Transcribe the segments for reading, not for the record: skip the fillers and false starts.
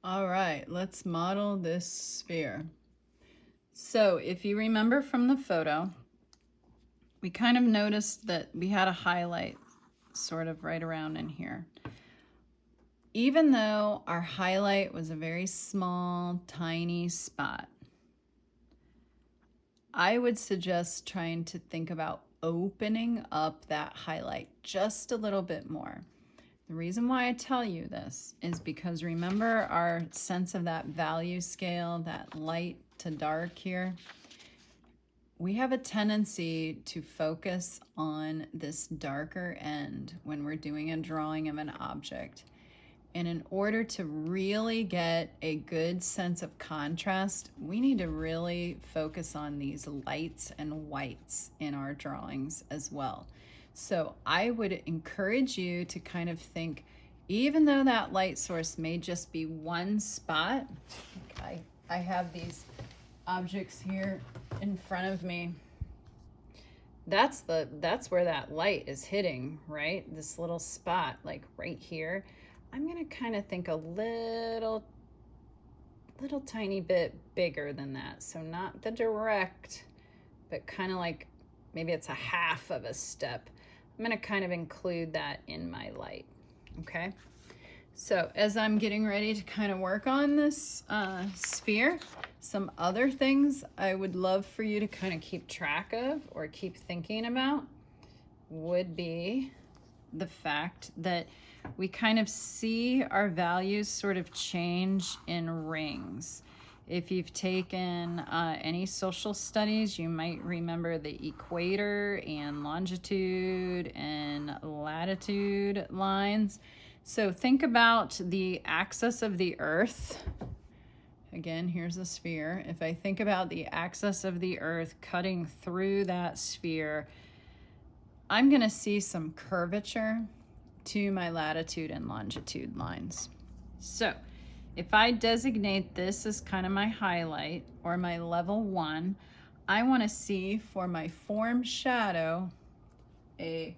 All right, let's model this sphere. So if you remember from the photo, we kind of noticed that we had a highlight sort of right around in here. Even though our highlight was a very small, tiny spot, I would suggest trying to think about opening up that highlight just a little bit more. The reason why I tell you this is because remember our sense of that value scale, that light to dark here? We have a tendency to focus on this darker end when we're doing a drawing of an object. And in order to really get a good sense of contrast, we need to really focus on these lights and whites in our drawings as well. So I would encourage you to kind of think, even though that light source may just be one spot, I have these objects here in front of me. That's where that light is hitting, right? This little spot, like right here. I'm gonna kind of think a little tiny bit bigger than that. So not the direct, but kind of like maybe it's a half of a step. I'm gonna kind of include that in my light, okay? So as I'm getting ready to kind of work on this sphere, some other things I would love for you to kind of keep track of or keep thinking about would be the fact that we kind of see our values sort of change in rings. If you've taken any social studies, you might remember the equator and longitude and latitude lines. So think about the axis of the Earth. Again, here's a sphere. If I think about the axis of the Earth cutting through that sphere, I'm going to see some curvature to my latitude and longitude lines. So if I designate this as kind of my highlight or my level 1, I want to see for my form shadow a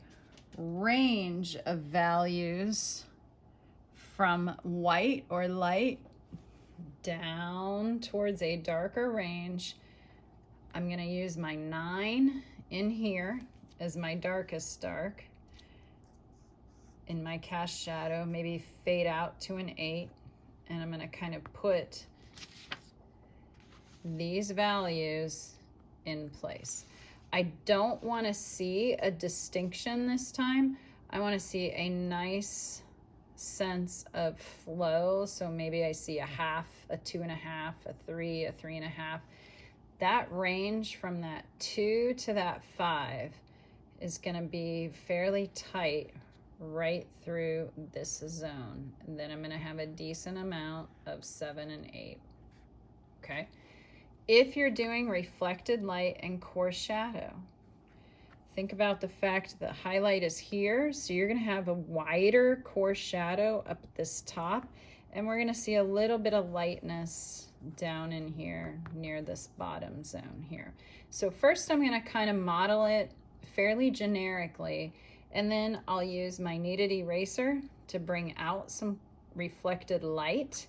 range of values from white or light down towards a darker range. I'm going to use my 9 in here as my darkest dark. In my cast shadow, maybe fade out to an 8, and I'm going to kind of put these values in place. I don't want to see a distinction this time. I want to see a nice sense of flow. So maybe I see a half, a 2.5, a 3, a 3.5. That range from that 2 to that 5 is going to be fairly tight right through this zone. And then I'm going to have a decent amount of 7 and 8. Okay. If you're doing reflected light and coarse shadow, think about the fact that highlight is here. So you're going to have a wider coarse shadow up at this top. And we're going to see a little bit of lightness down in here near this bottom zone here. So first I'm going to kind of model it fairly generically, and then I'll use my kneaded eraser to bring out some reflected light.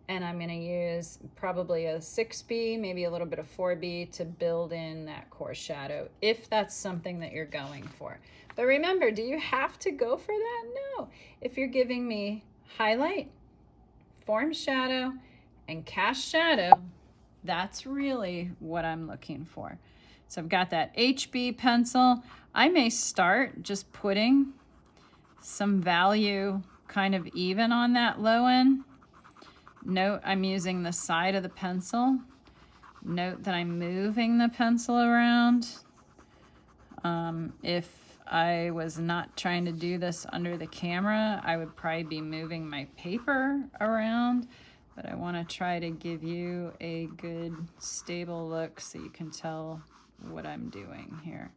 And I'm going to use probably a 6B, maybe a little bit of 4B to build in that coarse shadow, if that's something that you're going for. But remember, do you have to go for that? No. If you're giving me highlight, form shadow, and cast shadow, that's really what I'm looking for. So I've got that HB pencil. I may start just putting some value kind of even on that low end. Note I'm using the side of the pencil. Note that I'm moving the pencil around. If I was not trying to do this under the camera, I would probably be moving my paper around, but I want to try to give you a good stable look so you can tell what I'm doing here.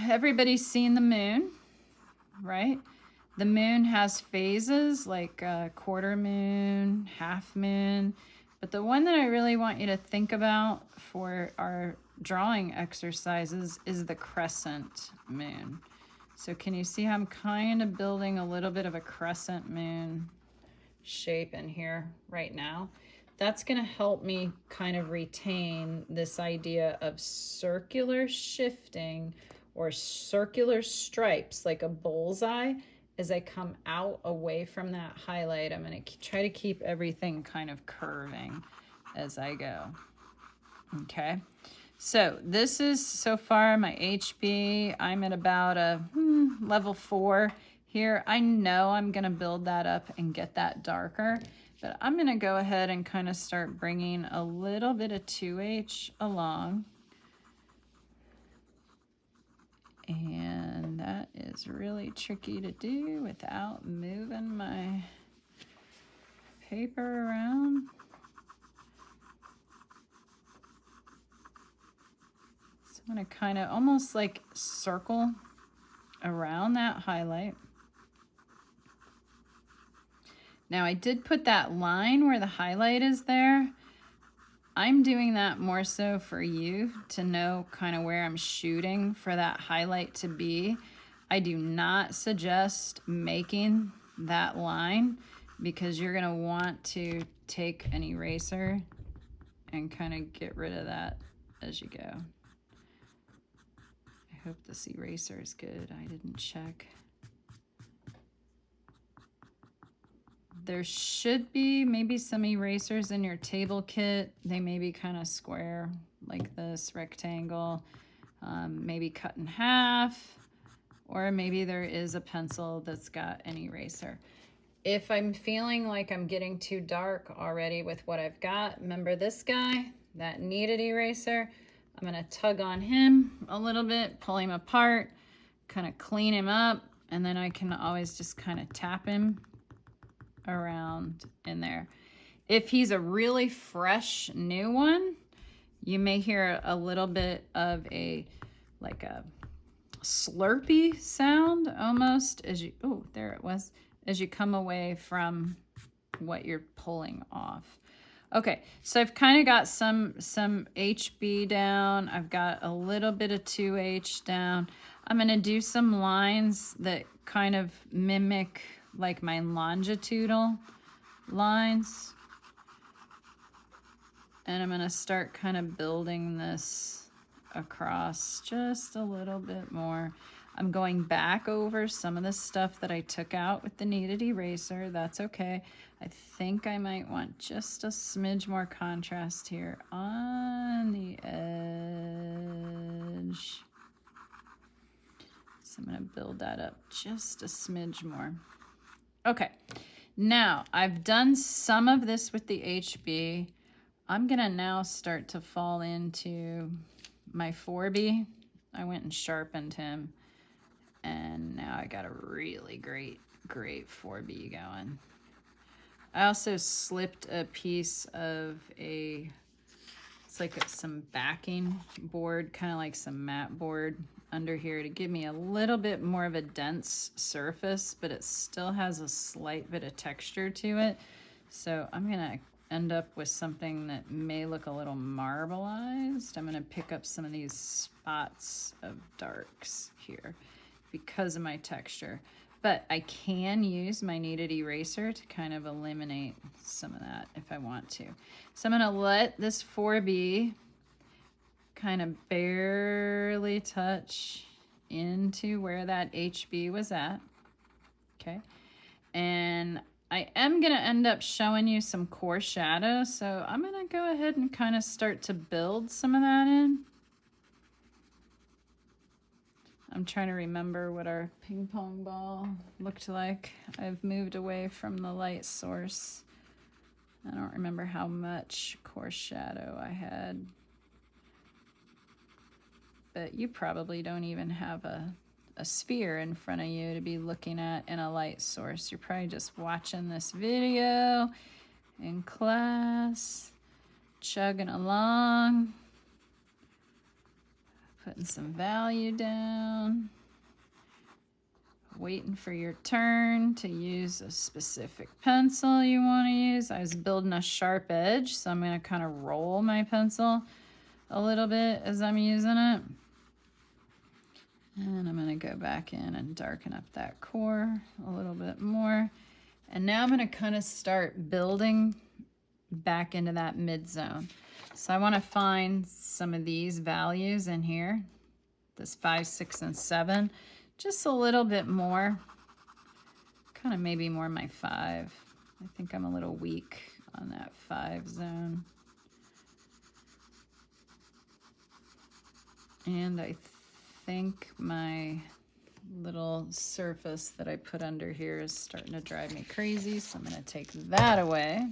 Everybody's seen the moon, right? The moon has phases like quarter moon, half moon, but the one that I really want you to think about for our drawing exercises is the crescent moon. So can you see how I'm kind of building a little bit of a crescent moon shape in here right now. That's going to help me kind of retain this idea of circular shifting or circular stripes like a bullseye as I come out away from that highlight. I'm going to try to keep everything kind of curving as I go. Okay, so this is so far my HB. I'm at about a level 4 here. I know I'm going to build that up and get that darker, but I'm going to go ahead and kind of start bringing a little bit of 2H along. And that is really tricky to do without moving my paper around. So I'm going to kind of almost like circle around that highlight. Now I did put that line where the highlight is there. I'm doing that more so for you to know kind of where I'm shooting for that highlight to be. I do not suggest making that line because you're gonna want to take an eraser and kind of get rid of that as you go. I hope this eraser is good. I didn't check. There should be maybe some erasers in your table kit. They may be kind of square like this, rectangle, maybe cut in half, or maybe there is a pencil that's got an eraser. If I'm feeling like I'm getting too dark already with what I've got, remember this guy, that kneaded eraser? I'm gonna tug on him a little bit, pull him apart, kind of clean him up, and then I can always just kind of tap him around in there. If he's a really fresh new one, you may hear a little bit of a like a slurpy sound almost as you, oh, there it was, as you come away from what you're pulling off. Okay, so I've kind of got some HB down. I've got a little bit of 2H down. I'm going to do some lines that kind of mimic like my longitudinal lines. And I'm going to start kind of building this across just a little bit more. I'm going back over some of the stuff that I took out with the kneaded eraser. That's okay. I think I might want just a smidge more contrast here on the edge. So I'm going to build that up just a smidge more. Okay, now I've done some of this with the HB. I'm going to now start to fall into my 4B. I went and sharpened him. And now I got a really great 4B going. I also slipped a piece of it's like some backing board, kind of like some mat board under here to give me a little bit more of a dense surface, but it still has a slight bit of texture to it. So I'm gonna end up with something that may look a little marbleized. I'm gonna pick up some of these spots of darks here because of my texture. But I can use my kneaded eraser to kind of eliminate some of that if I want to. So I'm gonna let this 4B kind of barely touch into where that HB was at, okay? And I am gonna end up showing you some core shadow, so I'm gonna go ahead and kind of start to build some of that in. I'm trying to remember what our ping pong ball looked like. I've moved away from the light source. I don't remember how much coarse shadow I had. But you probably don't even have a sphere in front of you to be looking at in a light source. You're probably just watching this video in class, chugging along, putting some value down, waiting for your turn to use a specific pencil you want to use. I was building a sharp edge, so I'm going to kind of roll my pencil a little bit as I'm using it. And I'm going to go back in and darken up that core a little bit more. And now I'm going to kind of start building back into that mid zone. So I want to find some of these values in here, this 5, 6, and 7, just a little bit more, kind of maybe more my 5. I think I'm a little weak on that 5 zone. And I think my little surface that I put under here is starting to drive me crazy, so I'm going to take that away.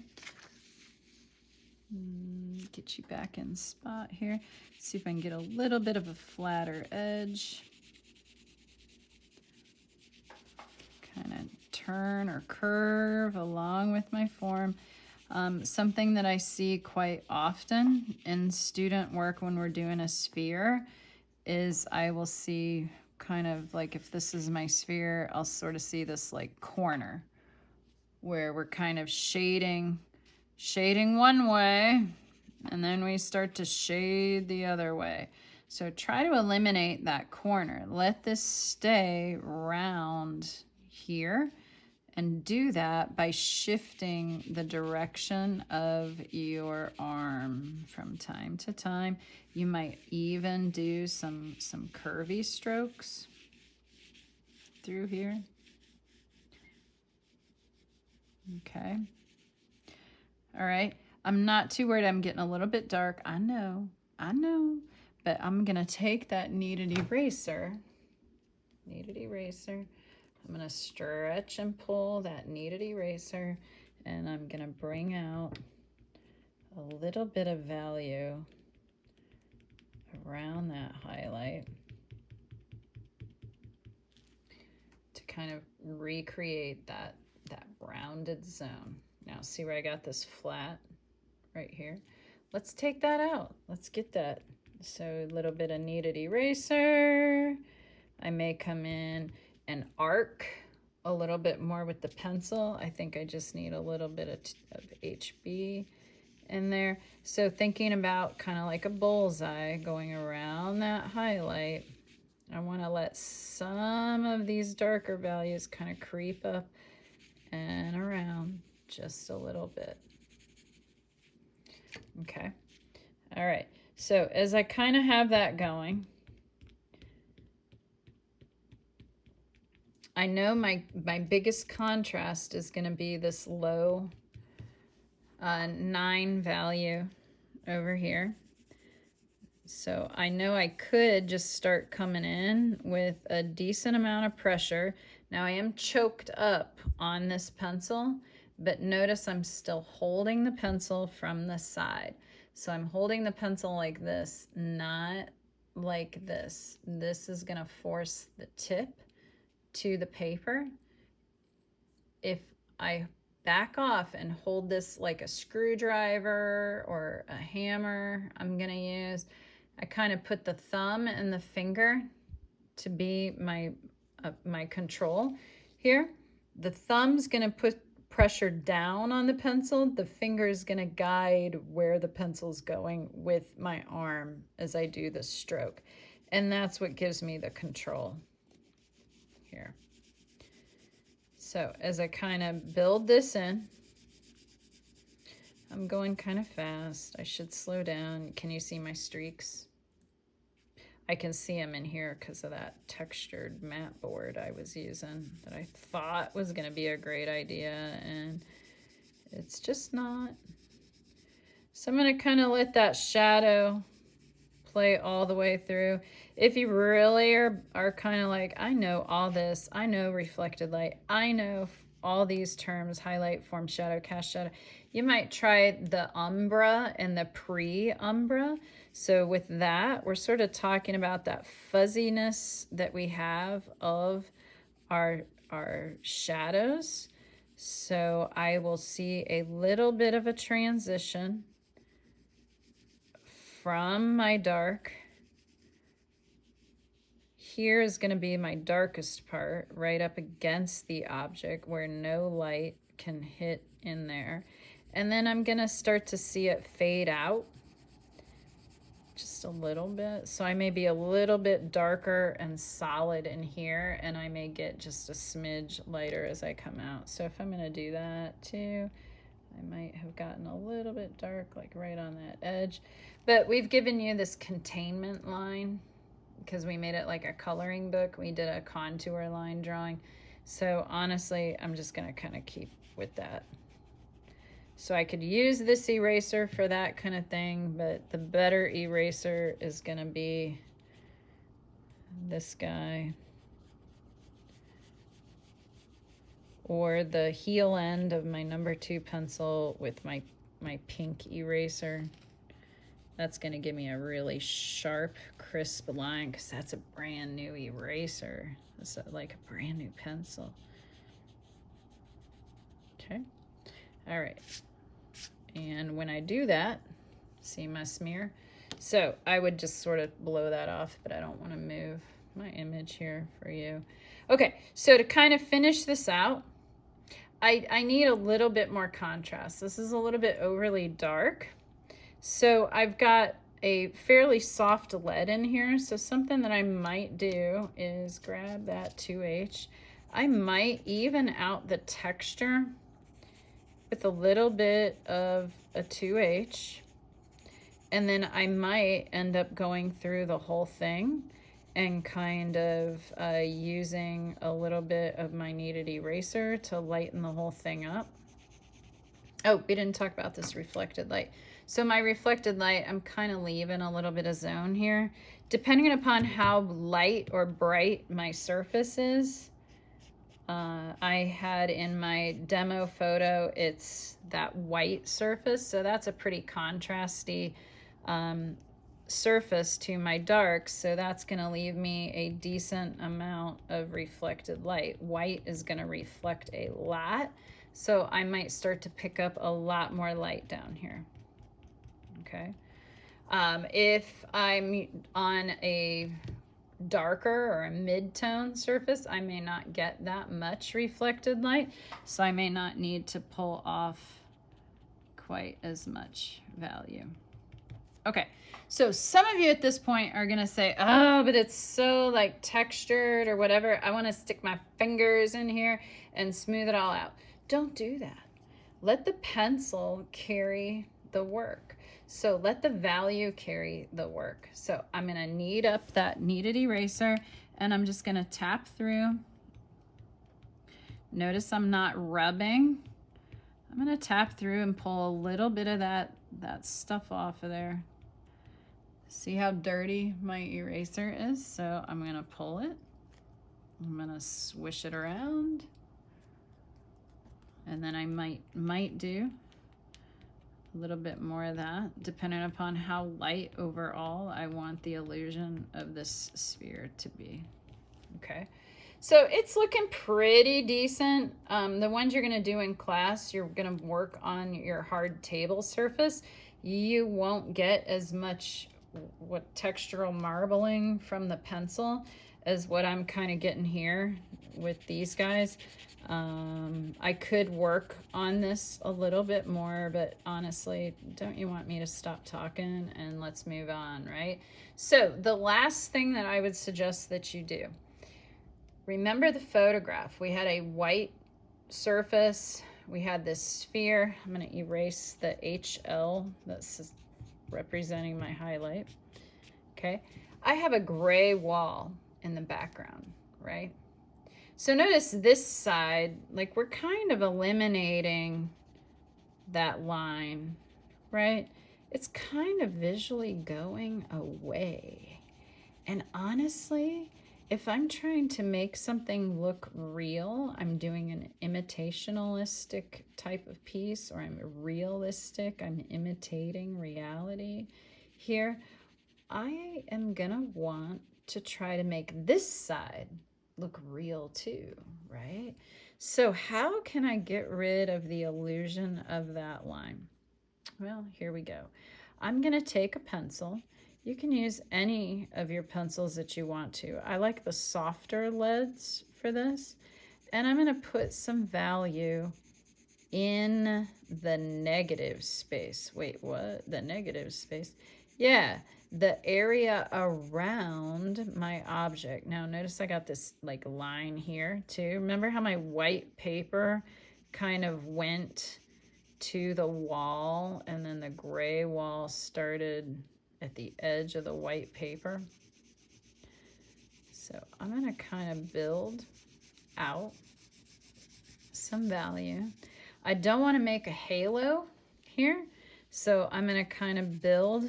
Get you back in spot here. See if I can get a little bit of a flatter edge. Kind of turn or curve along with my form. Something that I see quite often in student work when we're doing a sphere is I will see kind of like, if this is my sphere, I'll sort of see this like corner where we're kind of shading one way, and then we start to shade the other way. So try to eliminate that corner. Let this stay round here, and do that by shifting the direction of your arm from time to time. You might even do some curvy strokes through here. Okay. All right. I'm not too worried. I'm getting a little bit dark. I know. But I'm going to take that kneaded eraser. I'm going to stretch and pull that kneaded eraser, and I'm going to bring out a little bit of value around that highlight to kind of recreate that rounded zone. Now see where I got this flat right here? Let's take that out. Let's get that. So a little bit of kneaded eraser. I may come in and arc a little bit more with the pencil. I think I just need a little bit of HB in there. So thinking about kind of like a bullseye going around that highlight, I want to let some of these darker values kind of creep up and around just a little bit. Okay. All right. So as I kind of have that going, I know my biggest contrast is going to be this low 9 value over here. So I know I could just start coming in with a decent amount of pressure. Now I am choked up on this pencil, but notice I'm still holding the pencil from the side. So I'm holding the pencil like this, not like this. This is going to force the tip to the paper. If I back off and hold this like a screwdriver or a hammer I'm going to use, I kind of put the thumb and the finger to be my control here. The thumb's going to put pressure down on the pencil. The finger is going to guide where the pencil's going with my arm as I do the stroke. And that's what gives me the control here. So as I kind of build this in, I'm going kind of fast. I should slow down. Can you see my streaks? I can see them in here because of that textured mat board I was using that I thought was going to be a great idea, and it's just not. So I'm going to kind of let that shadow play all the way through. If you really are kind of like, I know all this, I know reflected light, I know all these terms, highlight, form, shadow, cast shadow, you might try the umbra and the pre-umbra. So with that, we're sort of talking about that fuzziness that we have of our shadows. So I will see a little bit of a transition from my dark. Here is going to be my darkest part, right up against the object where no light can hit in there. And then I'm going to start to see it fade out just a little bit. So I may be a little bit darker and solid in here, and I may get just a smidge lighter as I come out. So if I'm gonna do that too, I might have gotten a little bit dark, like right on that edge. But we've given you this containment line because we made it like a coloring book. We did a contour line drawing. So honestly, I'm just gonna kind of keep with that. So I could use this eraser for that kind of thing, but the better eraser is gonna be this guy. Or the heel end of my number 2 pencil with my pink eraser. That's gonna give me a really sharp, crisp line because that's a brand new eraser. It's like a brand new pencil. Okay, all right. And when I do that, see my smear? So I would just sort of blow that off, but I don't want to move my image here for you. Okay, so to kind of finish this out, I need a little bit more contrast. This is a little bit overly dark. So I've got a fairly soft lead in here. So something that I might do is grab that 2H. I might even out the texture with a little bit of a 2H, and then I might end up going through the whole thing and kind of using a little bit of my kneaded eraser to lighten the whole thing up. Oh, we didn't talk about this reflected light. So my reflected light, I'm kind of leaving a little bit of zone here. Depending upon how light or bright my surface is, I had in my demo photo, it's that white surface. So that's a pretty contrasty surface to my dark. So that's going to leave me a decent amount of reflected light. White is going to reflect a lot. So I might start to pick up a lot more light down here. Okay. If I'm on a darker or a mid-tone surface, I may not get that much reflected light, so I may not need to pull off quite as much value. Okay, so some of you at this point are gonna say, oh, but it's so like textured or whatever. I wanna stick my fingers in here and smooth it all out. Don't do that. Let the pencil carry the work. So let the value carry the work. So I'm gonna knead up that kneaded eraser and I'm just gonna tap through. Notice I'm not rubbing. I'm gonna tap through and pull a little bit of that stuff off of there. See how dirty my eraser is? So I'm gonna pull it. I'm gonna swish it around. And then I might do a little bit more of that, depending upon how light overall I want the illusion of this sphere to be. Okay, so it's looking pretty decent. The ones you're gonna do in class, you're gonna work on your hard table surface. You won't get as much what textural marbling from the pencil as what I'm kind of getting here with these guys. I could work on this a little bit more, but honestly, don't you want me to stop talking and let's move on, right? So the last thing that I would suggest that you do, remember the photograph. We had a white surface. We had this sphere. I'm going to erase the HL that's representing my highlight. Okay. I have a gray wall in the background, right? So notice this side, like we're kind of eliminating that line, right? It's kind of visually going away. And honestly, if I'm trying to make something look real, I'm doing an imitationalistic type of piece, or I'm realistic, I'm imitating reality here, I am gonna want to try to make this side look real too, right? So how can I get rid of the illusion of that line? Well, here we go. I'm gonna take a pencil. You can use any of your pencils that you want to. I like the softer leads for this. And I'm gonna put some value in the negative space. Wait, what? The negative space? Yeah, the area around my object. Now notice I got this like line here too. Remember how my white paper kind of went to the wall and then the gray wall started at the edge of the white paper? So I'm going to kind of build out some value. I don't want to make a halo here, so I'm going to kind of build,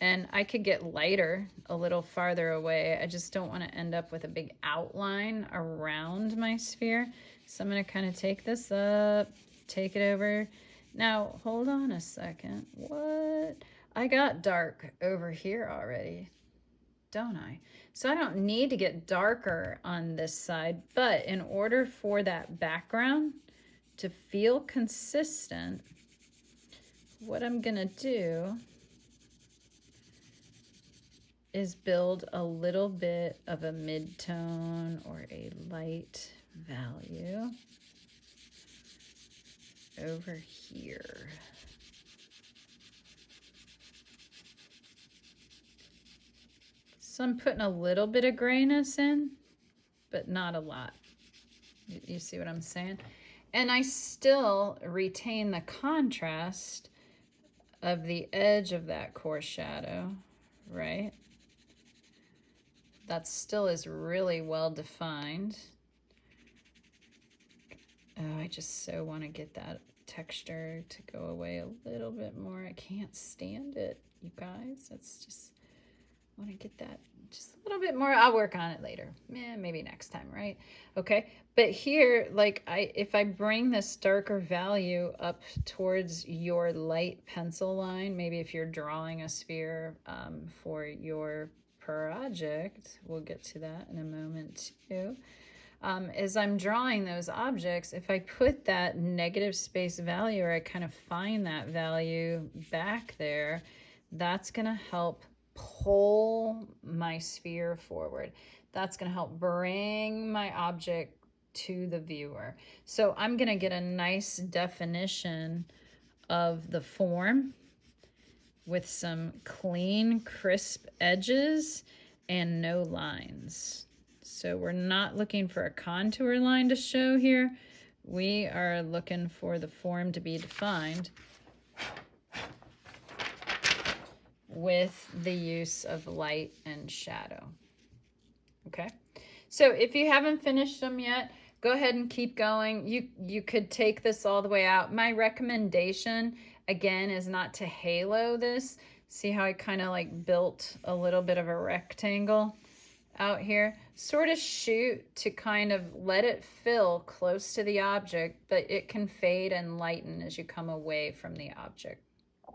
and I could get lighter a little farther away. I just don't want to end up with a big outline around my sphere. So I'm going to kind of take this up, take it over. Now, hold on a second. What? I got dark over here already, don't I? So I don't need to get darker on this side, but in order for that background to feel consistent, what I'm gonna do is build a little bit of a mid-tone or a light value over here. So I'm putting a little bit of grayness in, but not a lot. You see what I'm saying? And I still retain the contrast of the edge of that core shadow, right? That still is really well defined. Oh, I just so want to get that texture to go away a little bit more. I can't stand it, you guys. That's just, I want to get that just a little bit more. I'll work on it later. Maybe next time, right? Okay, but here, like if I bring this darker value up towards your light pencil line, maybe if you're drawing a sphere for your project, we'll get to that in a moment too. As I'm drawing those objects, if I put that negative space value, or I kind of find that value back there, that's going to help pull my sphere forward. That's going to help bring my object to the viewer. So I'm going to get a nice definition of the form with some clean, crisp edges and no lines. So we're not looking for a contour line to show here. We are looking for the form to be defined with the use of light and shadow. Okay, so if you haven't finished them yet, go ahead and keep going. You could take this all the way out. My recommendation, again, is not to halo this. See how I kind of like built a little bit of a rectangle out here? Sort of shoot to kind of let it fill close to the object, but it can fade and lighten as you come away from the object.